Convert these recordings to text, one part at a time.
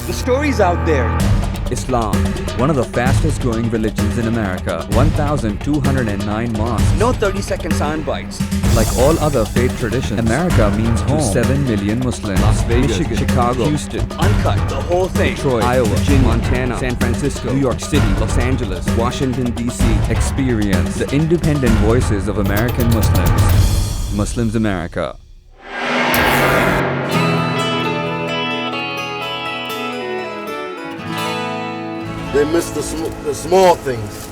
The story's out there. Islam, one of the fastest growing religions in America, 1,209 mosques. No 30-second sound bites. Like all other faith traditions, America means home to 7 million Muslims. Las Vegas, Michigan, Chicago, Houston, Uncut, the whole thing. Detroit, Iowa, Virginia, Montana, San Francisco, New York City, Los Angeles, Washington, D.C. Experience the independent voices of American Muslims. Muslims America. They miss the small things,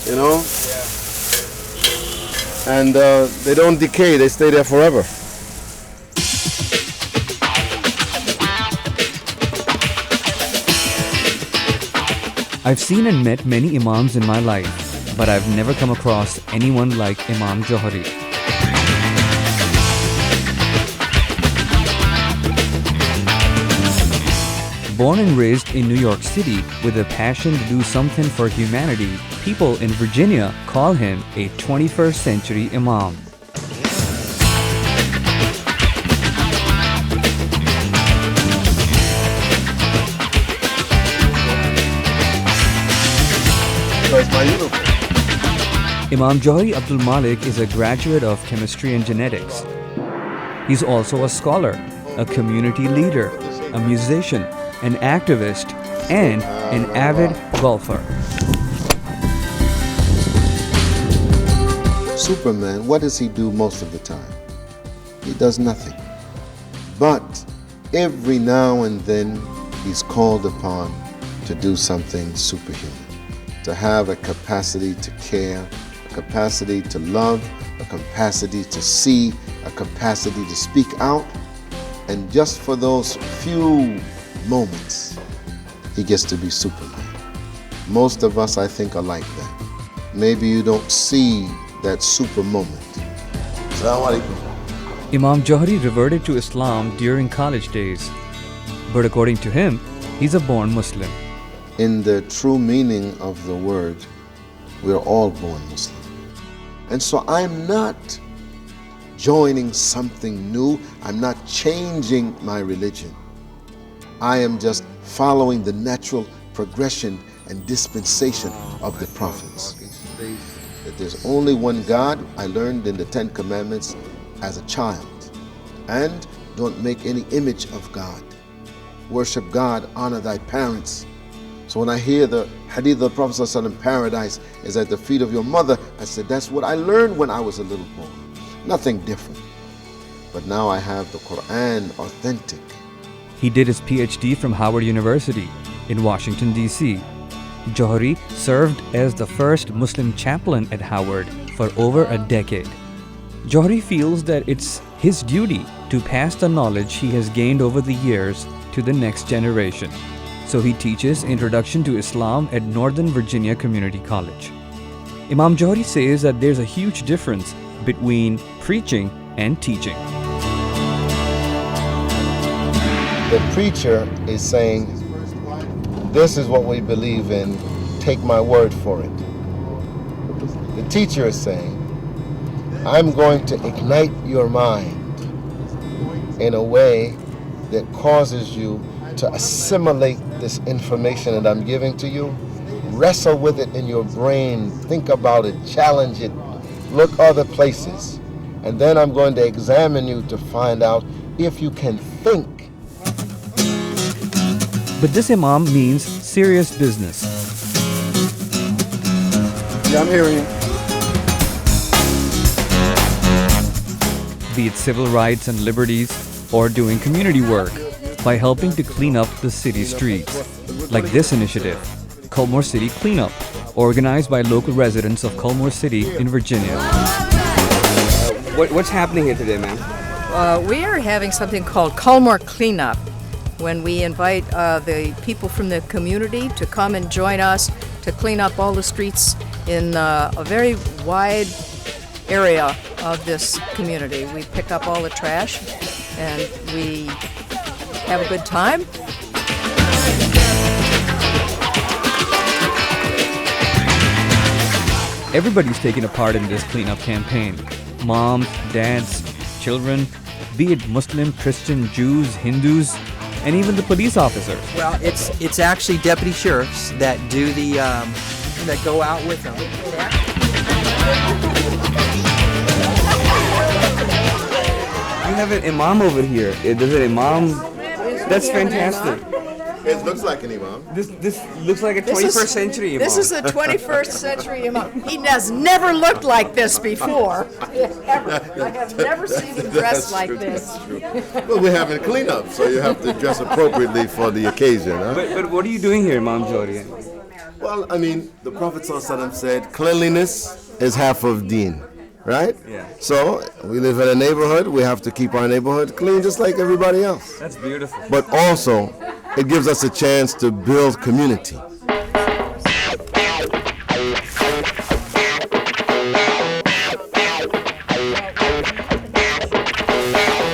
you know? Yeah. And they don't decay, they stay there forever. I've seen and met many Imams in my life, but I've never come across anyone like Imam Johari. Born and raised in New York City with a passion to do something for humanity, people in Virginia call him a 21st century Imam. That's my uniform. Imam Johari Abdul Malik is a graduate of chemistry and genetics. He's also a scholar, a community leader, a musician, an activist, and an avid golfer. Superman, what does he do most of the time? He does nothing. But every now and then he's called upon to do something superhuman. To have a capacity to care, a capacity to love, a capacity to see, a capacity to speak out. And just for those few moments, he gets to be Superman. Most of us, I think, are like that. Maybe you don't see that super moment. Assalamu alaikum. Imam Johari reverted to Islam during college days. But according to him, he's a born Muslim. In the true meaning of the word, we're all born Muslim. And so I'm not joining something new. I'm not changing my religion. I am just following the natural progression and dispensation of the prophets. That there's only one God, I learned in the 10 Commandments as a child. And don't make any image of God. Worship God, honor thy parents. So when I hear the hadith of the Prophet ﷺ, paradise is at the feet of your mother, I said, that's what I learned when I was a little boy. Nothing different. But now I have the Quran authentic. He did his PhD from Howard University in Washington, D.C. Johari served as the first Muslim chaplain at Howard for over a decade. Johari feels that it's his duty to pass the knowledge he has gained over the years to the next generation. So he teaches Introduction to Islam at Northern Virginia Community College. Imam Johari says that there's a huge difference between preaching and teaching. The preacher is saying, this is what we believe in, take my word for it. The teacher is saying, I'm going to ignite your mind in a way that causes you to assimilate this information that I'm giving to you, wrestle with it in your brain, think about it, challenge it, look other places, and then I'm going to examine you to find out if you can think. But this Imam means serious business. Yeah, I'm hearing you. Be it civil rights and liberties or doing community work by helping to clean up the city streets, like this initiative, Culmore City Cleanup, organized by local residents of Culmore City in Virginia. What's happening here today, ma'am? We are having something called Culmore Cleanup, when we invite the people from the community to come and join us to clean up all the streets in a very wide area of this community. We pick up all the trash and we have a good time. Everybody's taking a part in this cleanup campaign. Moms, dads, children, be it Muslim, Christian, Jews, Hindus, and even the police officers. Well, it's actually deputy sheriffs that do the that go out with them. You have an imam over here. Does an imam? That's fantastic. It looks like an imam. This looks like a 21st century imam. This is a 21st century Imam. He has never looked like this before. Ever. I have never seen him dressed like this. That's true. Well, we're having cleanup, so you have to dress appropriately for the occasion. Huh? But what are you doing here, Imam Johri? Well, I mean, the Prophet ﷺ said, cleanliness is half of deen, right? Yeah. So we live in a neighborhood. We have to keep our neighborhood clean just like everybody else. That's beautiful. But also, it gives us a chance to build community.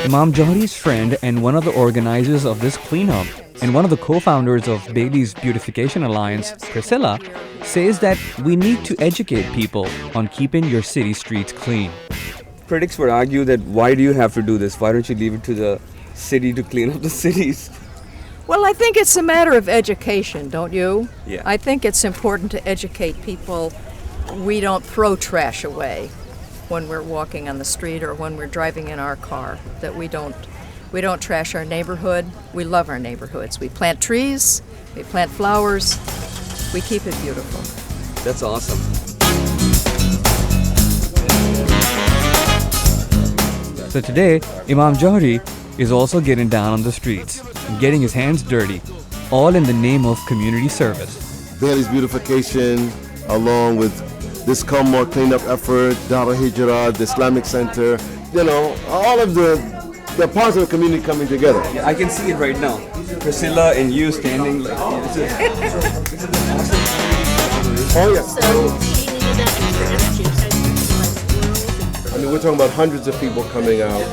Imam Johri's friend and one of the organizers of this cleanup and one of the co-founders of Bailey's Beautification Alliance, Priscilla, says that we need to educate people on keeping your city streets clean. Critics would argue that why do you have to do this? Why don't you leave it to the city to clean up the cities? Well, I think it's a matter of education, don't you? Yeah. I think it's important to educate people. We don't throw trash away when we're walking on the street or when we're driving in our car. That we don't trash our neighborhood. We love our neighborhoods. We plant trees, we plant flowers, we keep it beautiful. That's awesome. So today, Imam Johri is also getting down on the streets and getting his hands dirty, all in the name of community service. Bailey's Beautification, along with this Kalmar cleanup effort, Dawah Hijrah, the Islamic Center, you know, all of the parts of the community coming together. Yeah, I can see it right now. Priscilla and you standing like this is awesome. Oh yeah. I mean, we're talking about hundreds of people coming out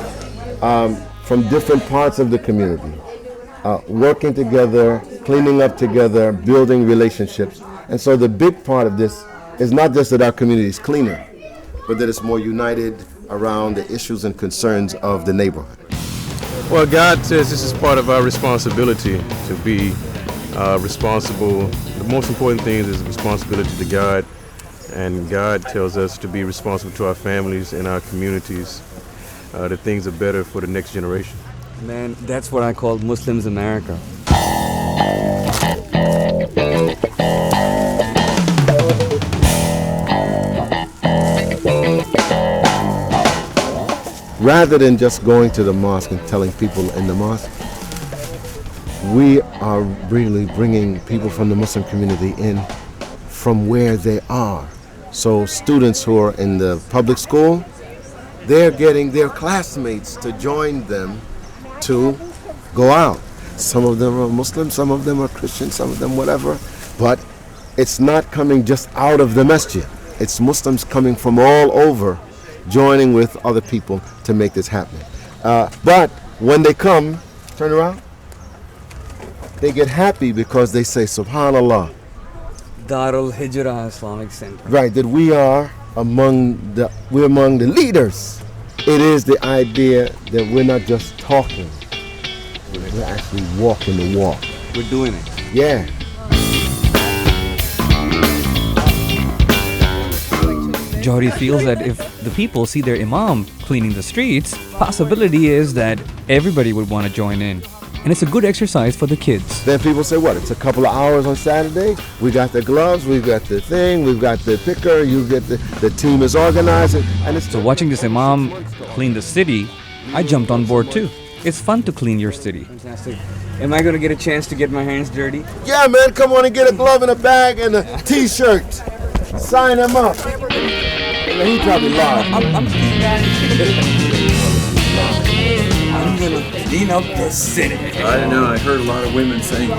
from different parts of the community, working together, cleaning up together, building relationships. And so the big part of this is not just that our community is cleaner, but that it's more united around the issues and concerns of the neighborhood. Well, God says this is part of our responsibility to be responsible. The most important thing is responsibility to God, and God tells us to be responsible to our families and our communities. That things are better for the next generation. Man, that's what I call Muslims America. Rather than just going to the mosque and telling people in the mosque, we are really bringing people from the Muslim community in from where they are. So students who are in the public school, they're getting their classmates to join them to go out. Some of them are Muslim, some of them are Christian, some of them whatever, but it's not coming just out of the masjid. It's Muslims coming from all over, joining with other people to make this happen. But when they come, turn around, they get happy because they say, Subhanallah. Darul Hijrah Islamic Center. Right, that we're among the leaders. It is the idea that we're not just talking, we're actually walking the walk. We're doing it. Yeah. Johri feels that if the people see their imam cleaning the streets, possibility is that everybody would want to join in. And it's a good exercise for the kids. Then people say, what, it's a couple of hours on Saturday? We got the gloves, we've got the thing, we've got the picker, you get the team is organized. And it's So watching this imam clean the city, I jumped on board too. It's fun to clean your city. Fantastic. Am I going to get a chance to get my hands dirty? yeah, man, come on and get a glove and a bag and a t-shirt. Sign him up. He probably lied. I'm going to clean up the city. I don't know. I heard a lot of women saying.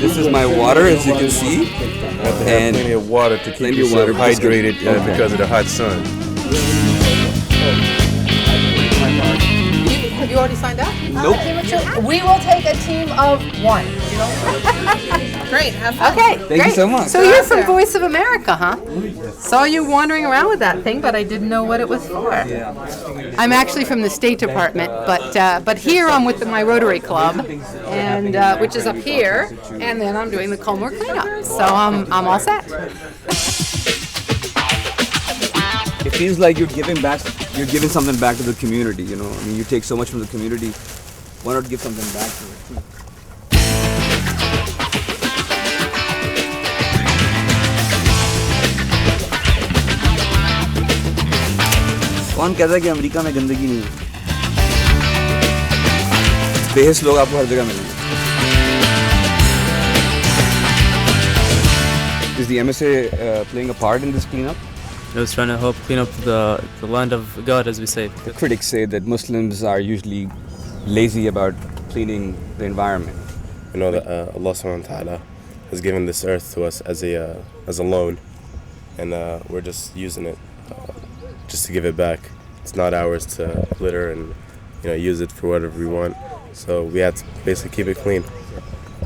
This is my water, as you can see. Have to have And plenty of water to keep plenty of yourself water because of- hydrated okay. because of the hot sun. Have you already signed up? Nope. We will take a team of one. Great, have fun. Okay, Thank great. you so much. So you're from Voice of America, huh? Saw you wandering around with that thing, but I didn't know what it was for. I'm actually from the State Department, but here I'm with my Rotary Club, and which is up here, and then I'm doing the Culmore cleanup. So I'm all set. It feels like you're giving back. You're giving something back to the community. You know, I mean, you take so much from the community. Why not give something back to it too? कौन कहता है कि America में गंदगी नहीं है? बेहस लोग आपको हर जगह मिलेंगे. Is the MSA playing a part in this cleanup? I was trying to help clean up the land of God, as we say. The critics say that Muslims are usually lazy about cleaning the environment. You know that Allah subhanahu wa ta'ala has given this earth to us as a loan, and we're just using it just to give it back. It's not ours to litter and use it for whatever we want. So we have to basically keep it clean.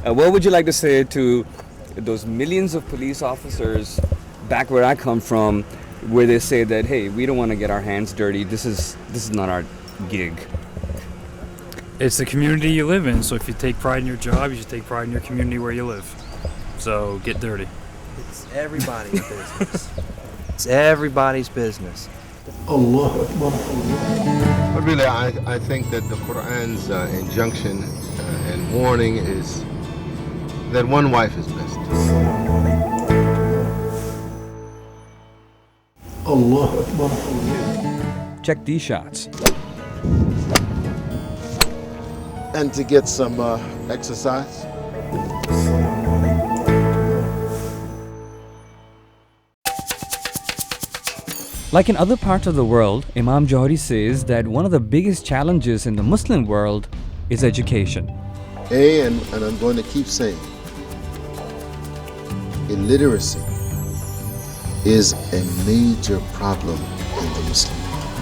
What would you like to say to those millions of police officers back where I come from, where they say that, hey, we don't want to get our hands dirty. This is not our gig. It's the community you live in, so if you take pride in your job, you should take pride in your community where you live. So get dirty. It's everybody's business. It's everybody's business. Allah Akbar. But really, I think that the Quran's injunction and warning is that one wife is best. Allah Akbar. Check these shots. And to get some exercise. Like in other parts of the world, Imam Johari says that one of the biggest challenges in the Muslim world is education. And I'm going to keep saying, illiteracy is a major problem in the Muslim world.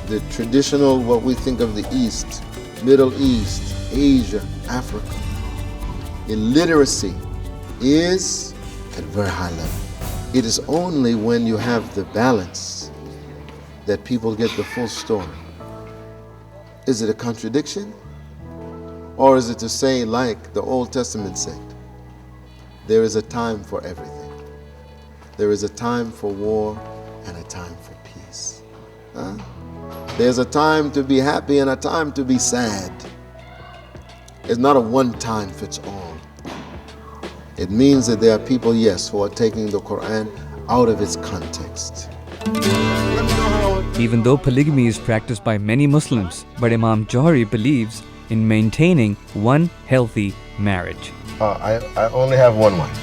The traditional, what we think of the East, Middle East, Asia, Africa, illiteracy is at a very high level. It is only when you have the balance that people get the full story. Is it a contradiction? Or is it to say, like the Old Testament said, there is a time for everything. There is a time for war and a time for peace. Huh? There's a time to be happy and a time to be sad. It's not a one-time fits all. It means that there are people, yes, who are taking the Quran out of its context. Even though polygamy is practiced by many Muslims, but Imam Johari believes in maintaining one healthy marriage. I only have one wife.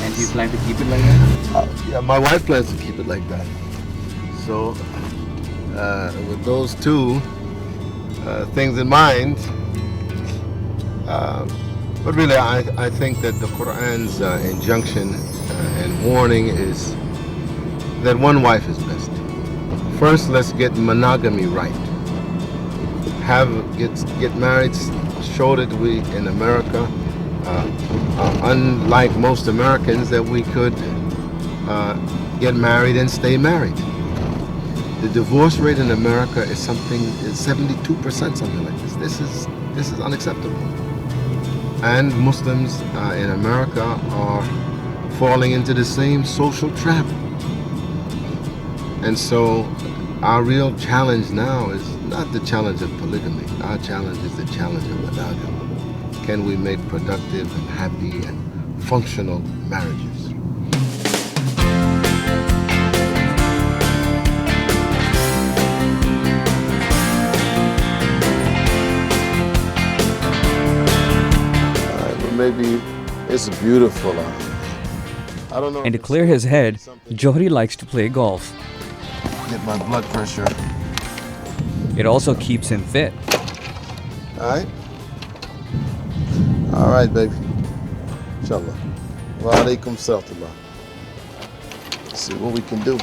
And do you plan to keep it like that? Yeah, my wife plans to keep it like that. So, with those two things in mind, but really, I think that the Quran's injunction and warning is that one wife is best. First, let's get monogamy right. Get married, show that we in America, unlike most Americans, that we could get married and stay married. The divorce rate in America is 72%, something like this. This is unacceptable. And Muslims in America are falling into the same social trap. And so our real challenge now is not the challenge of polygamy. Our challenge is the challenge of monogamy. Can we make productive and happy and functional marriages? Maybe it's beautiful. I don't know. And to clear his head, Johari likes to play golf. Get my blood pressure. It also keeps him fit. All right, baby. Inshallah. Wa alaikum salam. See what we can do.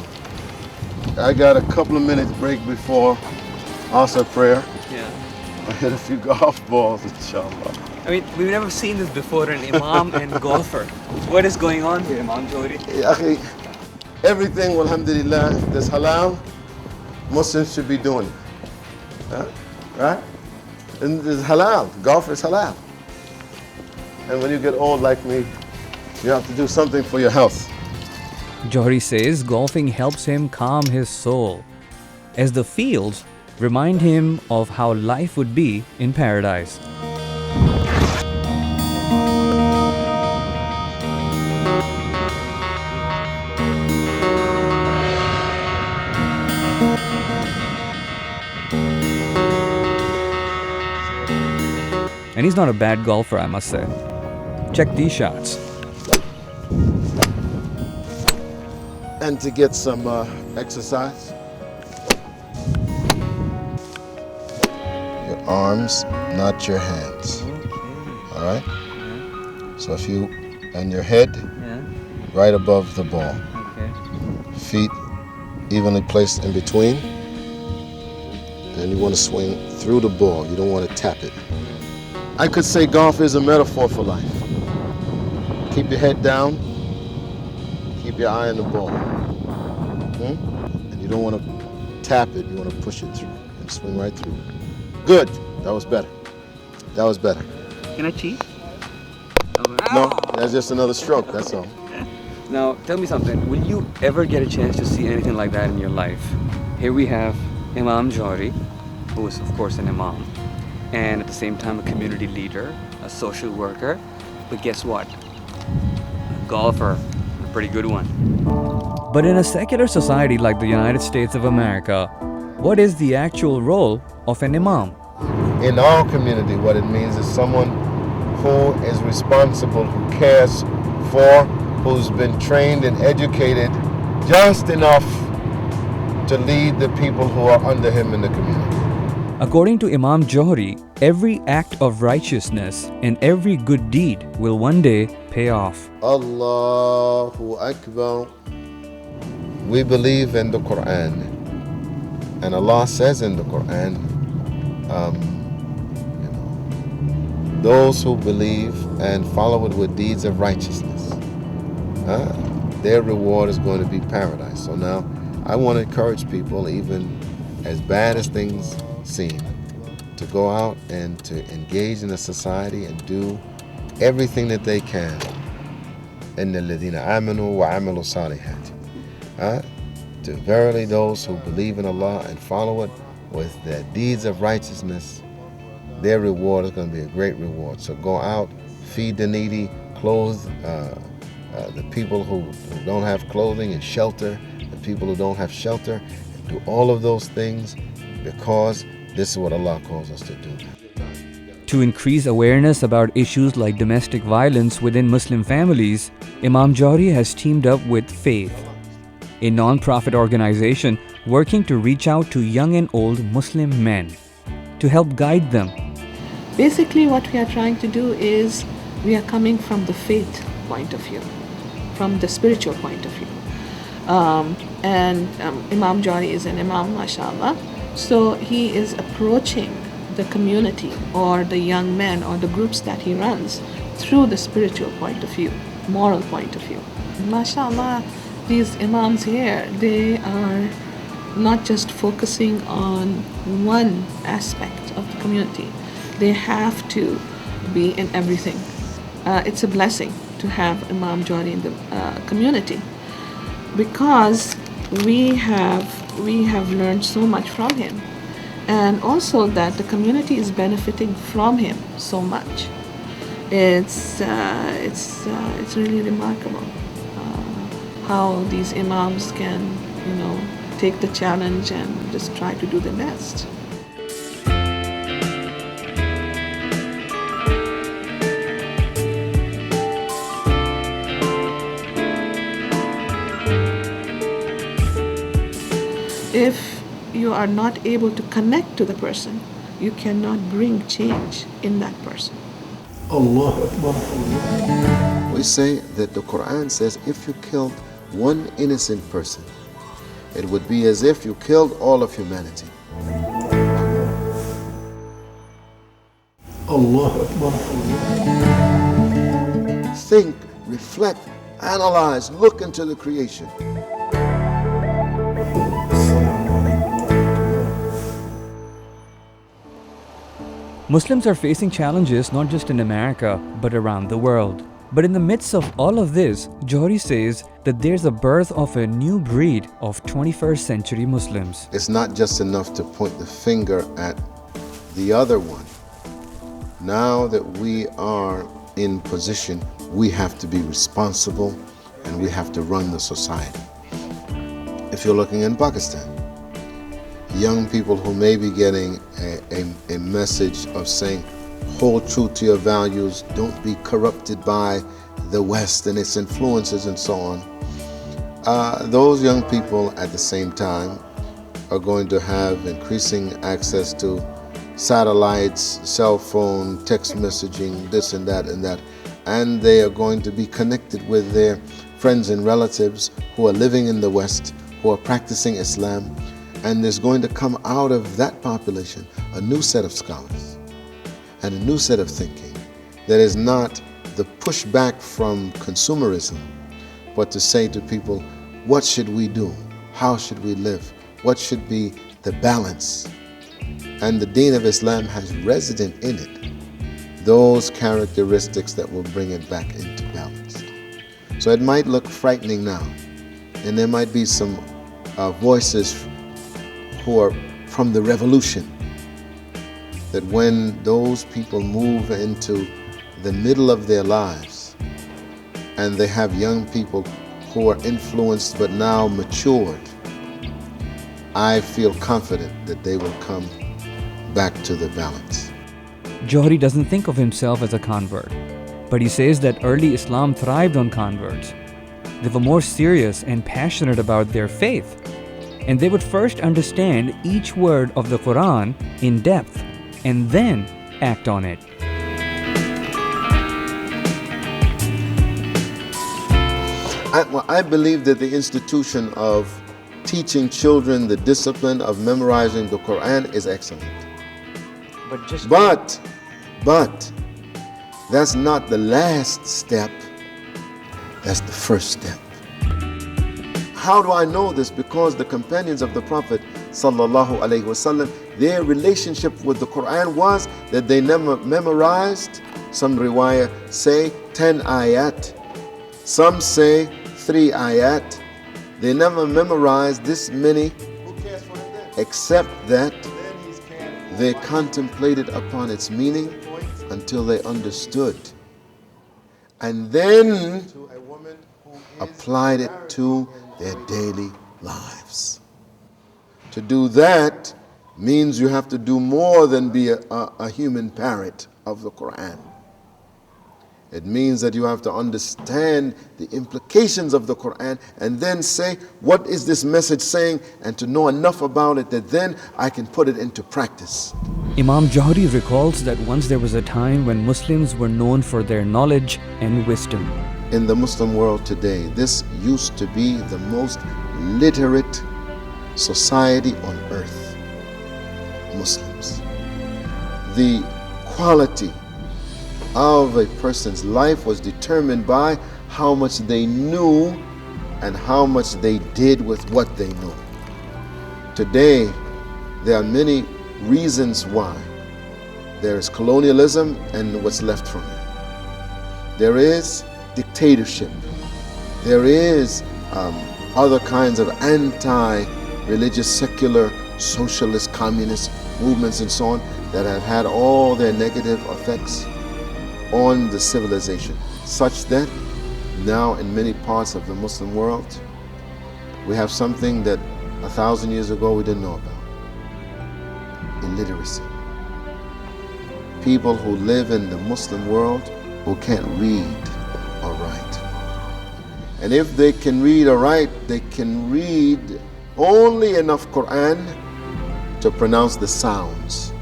I got a couple of minutes break before Asr prayer. Yeah. I hit a few golf balls, inshallah. I mean, we've never seen this before, an imam and golfer. What is going on here, Imam Johari? Ya akhi, everything, alhamdulillah, that's halal, Muslims should be doing it. Huh? Right? And it's halal. Golf is halal. And when you get old like me, you have to do something for your health. Johari says golfing helps him calm his soul, as the fields remind him of how life would be in paradise. And he's not a bad golfer, I must say. Check these shots. And to get some exercise. Your arms, not your hands. All right? So if you, and your head right above the ball. Feet evenly placed in between. And you want to swing through the ball. You don't want to tap it. I could say golf is a metaphor for life. Keep your head down. Keep your eye on the ball. And you don't want to tap it. You want to push it through and swing right through. Good. That was better. That was better. Can I cheat? No, that's just another stroke. That's all. Now, tell me something. Will you ever get a chance to see anything like that in your life? Here we have Imam Johari, who is, of course, an imam, and at the same time a community leader, a social worker. But guess what? A golfer, a pretty good one. But in a secular society like the United States of America, what is the actual role of an imam? In our community, what it means is someone who is responsible, who cares for, who's been trained and educated just enough to lead the people who are under him in the community. According to Imam Johari, every act of righteousness and every good deed will one day pay off. Allahu Akbar. We believe in the Quran. And Allah says in the Quran, those who believe and follow it with deeds of righteousness, their reward is going to be paradise. So now, I want to encourage people, even as bad as things seem, to go out and to engage in a society and do everything that they can. إِنَّ الَّذِينَ آمَنُوا وَعَمِلُوا الصَّالِحَاتِ. To verily those who believe in Allah and follow it with their deeds of righteousness, their reward is going to be a great reward. So go out, feed the needy, clothe the people who don't have clothing, and shelter the people who don't have shelter. And do all of those things because this is what Allah calls us to do. To increase awareness about issues like domestic violence within Muslim families, Imam Johari has teamed up with Faith, a non-profit organization working to reach out to young and old Muslim men to help guide them. Basically, what we are trying to do is we are coming from the faith point of view, from the spiritual point of view. Imam Johari is an imam, mashallah. So he is approaching the community or the young men or the groups that he runs through the spiritual point of view, moral point of view. Mashallah, these imams here, they are not just focusing on one aspect of the community. They have to be in everything. It's a blessing to have Imam Johari in the community, because we have learned so much from him, and also that the community is benefiting from him so much. It's really remarkable how these imams can, take the challenge and just try to do the best. If you are not able to connect to the person, you cannot bring change in that person. Allah Akbar. We say that the Quran says if you killed one innocent person, it would be as if you killed all of humanity. Allah Akbar. Think, reflect, analyze, look into the creation. Muslims are facing challenges not just in America, but around the world. But in the midst of all of this, Johari says that there's a birth of a new breed of 21st century Muslims. It's not just enough to point the finger at the other one. Now that we are in position, we have to be responsible and we have to run the society. If you're looking in Pakistan, young people who may be getting a message of saying, hold true to your values, don't be corrupted by the West and its influences and so on. Those young people at the same time are going to have increasing access to satellites, cell phone, text messaging, this and that, and they are going to be connected with their friends and relatives who are living in the West, who are practicing Islam, and there's going to come out of that population a new set of scholars and a new set of thinking that is not the pushback from consumerism, but to say to people, what should we do? How should we live? What should be the balance? And the Deen of Islam has resident in it those characteristics that will bring it back into balance. So it might look frightening now, and there might be some voices who are from the revolution, that when those people move into the middle of their lives and they have young people who are influenced but now matured, I feel confident that they will come back to the balance. Johari doesn't think of himself as a convert, but he says that early Islam thrived on converts. They were more serious and passionate about their faith, and they would first understand each word of the Quran in depth and then act on it. I believe that the institution of teaching children the discipline of memorizing the Quran is excellent. But that's not the last step, that's the first step. How do I know this? Because the companions of the Prophet sallallahu alaihi wasallam, their relationship with the Quran was that they never memorized, some riwayah say 10 ayat, some say 3 ayat. They never memorized this many, except that they contemplated upon its meaning until they understood, and then applied it to their daily lives. To do that means you have to do more than be a human parrot of the Quran. It means that you have to understand the implications of the Quran and then say, what is this message saying? And to know enough about it that then I can put it into practice. Imam Johari recalls that once there was a time when Muslims were known for their knowledge and wisdom. In the Muslim world today, this used to be the most literate society on earth. Muslims. The quality of a person's life was determined by how much they knew and how much they did with what they knew. Today, there are many reasons why. There is colonialism and what's left from it. There is dictatorship. There is other kinds of anti-religious, secular, socialist, communist movements and so on that have had all their negative effects on the civilization, such that now in many parts of the Muslim world, we have something that 1,000 years ago we didn't know about: illiteracy. People who live in the Muslim world who can't read or write. And if they can read or write, they can read only enough Quran to pronounce the sounds.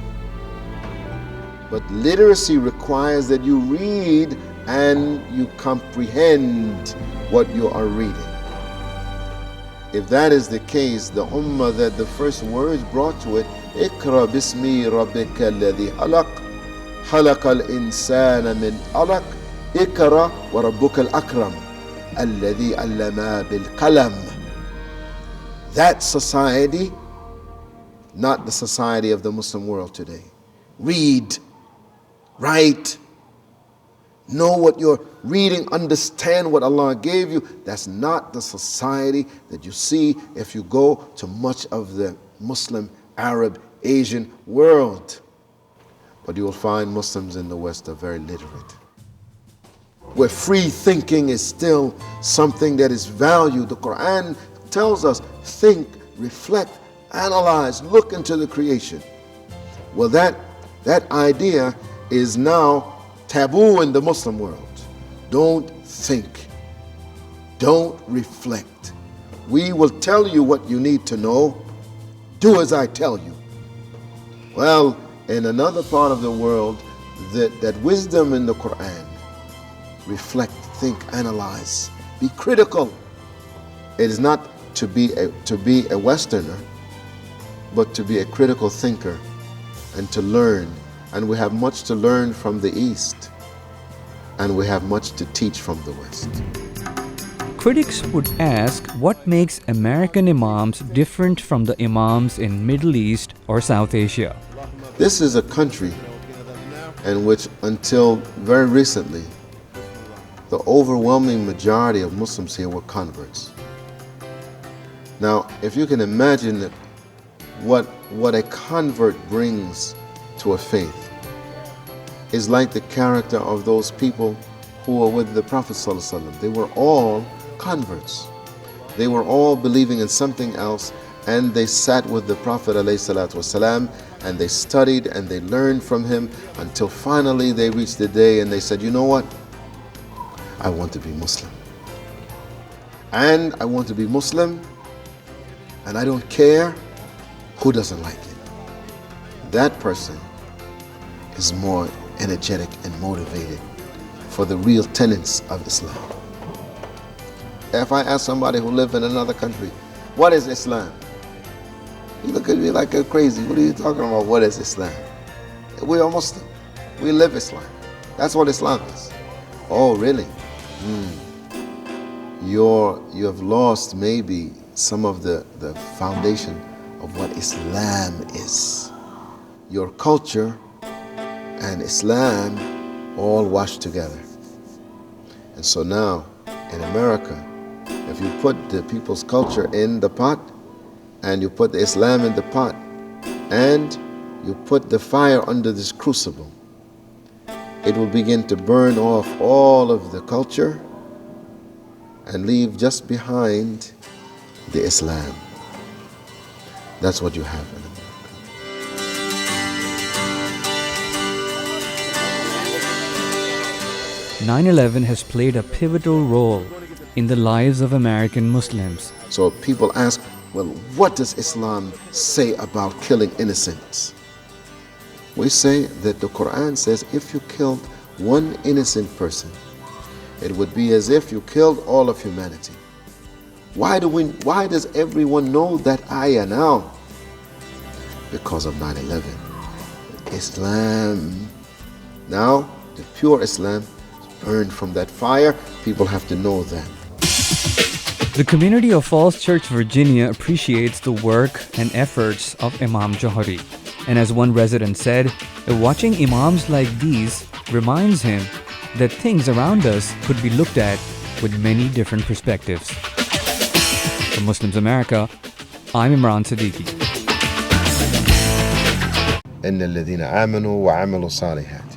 But literacy requires that you read and you comprehend what you are reading. If that is the case, the ummah that the first words brought to it, Iqra bismi rabbika alladhi khalaq, خلق الإنسان من علق اقرأ وربك الأكرم الذي علم بالقلم. That society, not the society of the Muslim world today. Read, write, know what you're reading, understand what Allah gave you. That's not the society that you see if you go to much of the Muslim, Arab, Asian world. But you will find Muslims in the West are very literate, where free thinking is still something that is valued. The Quran tells us, think, reflect, analyze, look into the creation. Well, that idea is now taboo in the Muslim world. Don't think. Don't reflect. We will tell you what you need to know. Do as I tell you. Well, in another part of the world, that wisdom in the Quran, reflect, think, analyze, be critical. It is not to be a Westerner, but to be a critical thinker and to learn. And we have much to learn from the East, and we have much to teach from the West. Critics would ask what makes American imams different from the imams in Middle East or South Asia. This is a country in which, until very recently, the overwhelming majority of Muslims here were converts. Now, if you can imagine what a convert brings to a faith, is like the character of those people who were with the Prophet ﷺ. They were all converts. They were all believing in something else, and they sat with the Prophet ﷺ, and they studied and they learned from him until finally they reached the day and they said, you know what? I want to be Muslim. And I want to be Muslim, and I don't care who doesn't like it. That person is more energetic and motivated for the real tenets of Islam. If I ask somebody who lives in another country, what is Islam? You look at me like you're crazy. What are you talking about? What is Islam? We are Muslim. We live Islam. That's what Islam is. Oh, really? You have lost maybe some of the foundation of what Islam is. Your culture and Islam all washed together. And so now, in America, if you put the people's culture in the pot, and you put the Islam in the pot, and you put the fire under this crucible, it will begin to burn off all of the culture and leave just behind the Islam. That's what you have in America. 9/11 has played a pivotal role in the lives of American Muslims. So people ask, well, what does Islam say about killing innocents? We say that the Quran says if you killed one innocent person, it would be as if you killed all of humanity. Why does everyone know that ayah now? Because of 9/11. Islam, now the pure Islam, burned from that fire. People have to know that. The community of Falls Church, Virginia appreciates the work and efforts of Imam Johari. And as one resident said, watching imams like these reminds him that things around us could be looked at with many different perspectives. For Muslims America, I'm Imran Siddiqui. إن الذين آمنوا وعملوا الصالحات